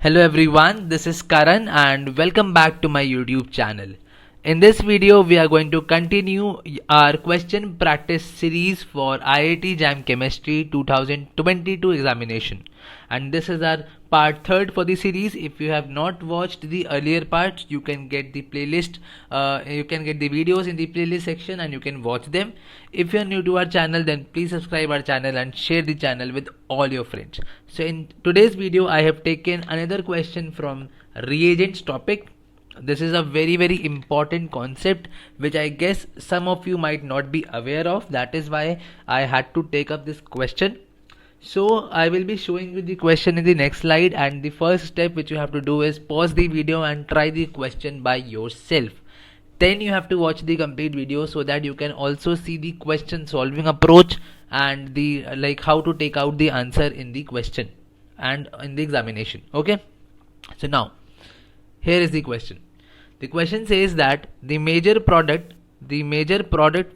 Hello everyone, this is Karan and welcome back to my YouTube channel. In this video, we are going to continue our question practice series for IIT JAM Chemistry 2022 examination. And this is our part 3rd for the series. If you have not watched the earlier parts, you can get the playlist, you can get the videos in the playlist section and you can watch them. If you are new to our channel, then please subscribe our channel and share the channel with all your friends. So in today's video, I have taken another question from reagents topic. This is a very important concept which I guess some of you might not be aware of. That is why I had to take up this question. So I will be showing you the question in the next slide, and the first step which you have to do is pause the video and try the question by yourself. Then you have to watch the complete video so that you can also see the question solving approach and the how to take out the answer in the question and in the examination. Okay, so now here is the question. The question says that the major product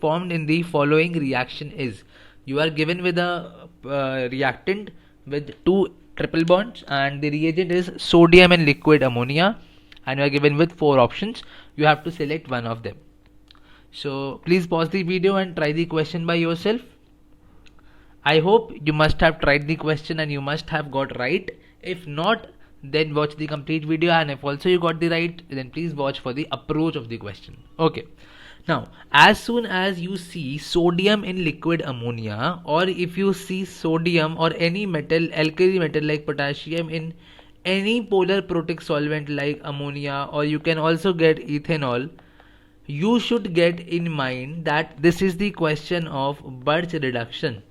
formed in the following reaction is. You are given with a reactant with 2 triple bonds and the reagent is sodium and liquid ammonia, and you are given with 4 options. You have to select one of them. So please pause the video and try the question by yourself. I hope you must have tried the question and you must have got right. If not, then watch the complete video, and if also you got the right, then please watch for the approach of the question. Okay, now as soon as you see sodium in liquid ammonia, or if you see sodium or any metal, alkali metal like potassium in any polar protic solvent like ammonia, or you can also get ethanol, you should get in mind that this is the question of Birch reduction.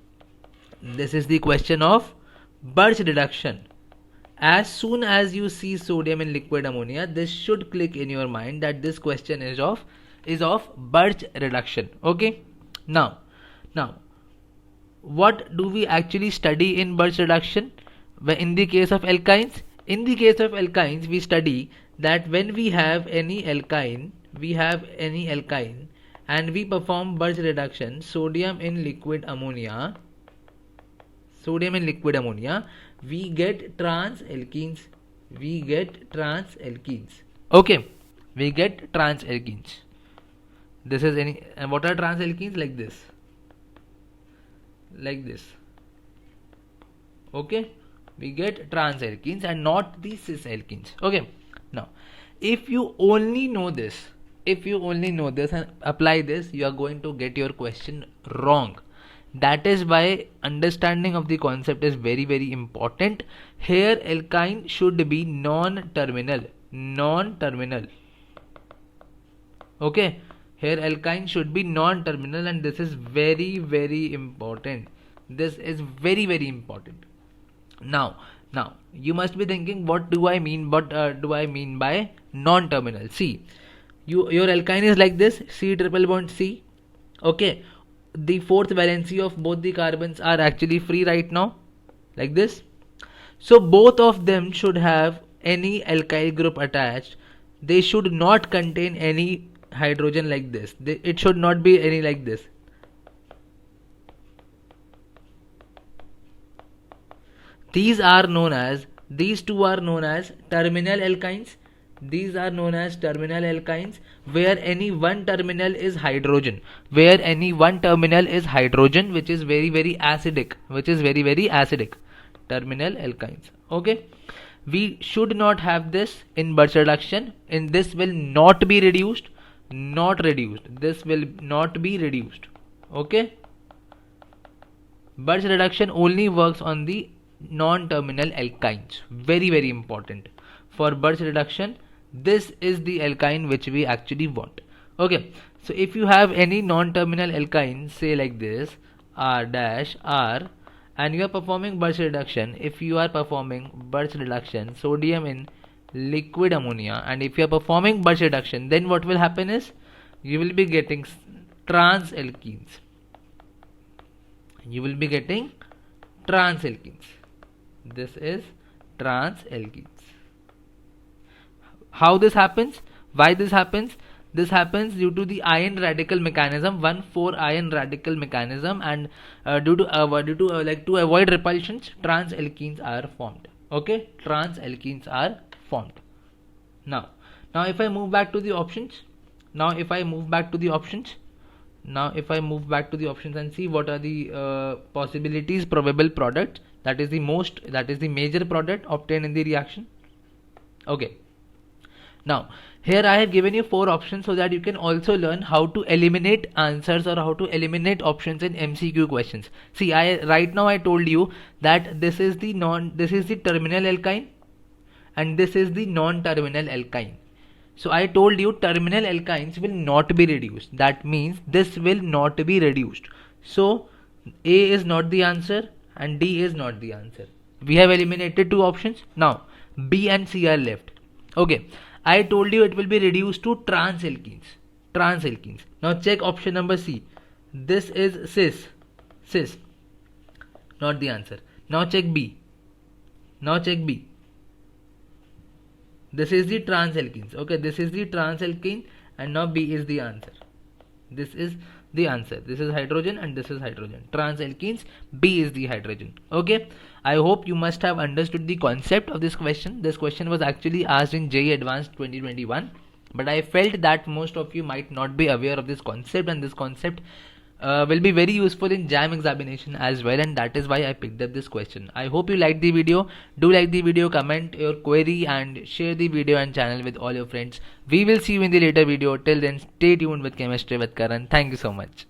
This is the question of Birch reduction. As soon as you see sodium in liquid ammonia, this should click in your mind that this question is of Birch reduction. Okay, now what do we actually study in Birch reduction? In the case of alkynes, we study that when we have any alkyne and we perform Birch reduction, sodium in liquid ammonia, we get trans alkenes. Okay, we get trans alkenes. This is any, and what are trans alkenes? Like this. Okay, we get trans alkenes and not the cis alkenes. Okay, now if you only know this and apply this, you are going to get your question wrong. That is why understanding of the concept is very important. Here alkyne should be non-terminal. Okay, here alkyne should be non-terminal, and this is very important. This is very important. Now you must be thinking, what do I mean by non-terminal? See, your alkyne is like this, C triple bond C. Okay, the 4th valency of both the carbons are actually free right now, like this. So both of them should have any alkyl group attached. They should not contain any hydrogen like this. It should not be any like this. These two are known as terminal alkynes. These are known as terminal alkynes, where any one terminal is hydrogen, which is very acidic, terminal alkynes. Okay, we should not have this in Birch reduction. In this will not be reduced. This will not be reduced. Okay, Birch reduction only works on the non-terminal alkynes. Very important. For Birch reduction, this is the alkyne which we actually want. Okay, so if you have any non-terminal alkyne, say like this, R dash R, and you are performing Birch reduction, if you are performing Birch reduction, sodium in liquid ammonia, and if you are performing Birch reduction, then what will happen is you will be getting trans alkenes. This is trans alkenes. How this happens? Why this happens? This happens due to the iron radical mechanism, 1,4 iron radical mechanism, and to avoid repulsions, trans alkenes are formed. Okay, trans alkenes are formed. Now if I move back to the options, now if I move back to the options and see what are the possibilities, probable products, that is the major product obtained in the reaction. Okay, now here I have given you 4 options so that you can also learn how to eliminate answers or how to eliminate options in MCQ questions. See, right now I told you that this is the terminal alkyne and this is the non-terminal alkyne. So I told you terminal alkynes will not be reduced. That means this will not be reduced. So A is not the answer and D is not the answer. We have eliminated 2 options. Now B and C are left. Okay, I told you it will be reduced to trans alkenes. Now check option number C. This is cis, not the answer. Now check B. This is the trans alkenes. Okay, this is the trans alkene and now B is the answer. This is the answer. This is hydrogen and this is hydrogen. Trans alkenes, B is the hydrogen. Okay, I hope you must have understood the concept of this question. This question was actually asked in JEE Advanced 2021, but I felt that most of you might not be aware of this concept, and this concept will be very useful in JAM examination as well, and that is why I picked up this question. I hope you liked the video. Do like the video, comment your query and share the video and channel with all your friends. We will see you in the later video. Till then, stay tuned with Chemistry with Karan. Thank you so much.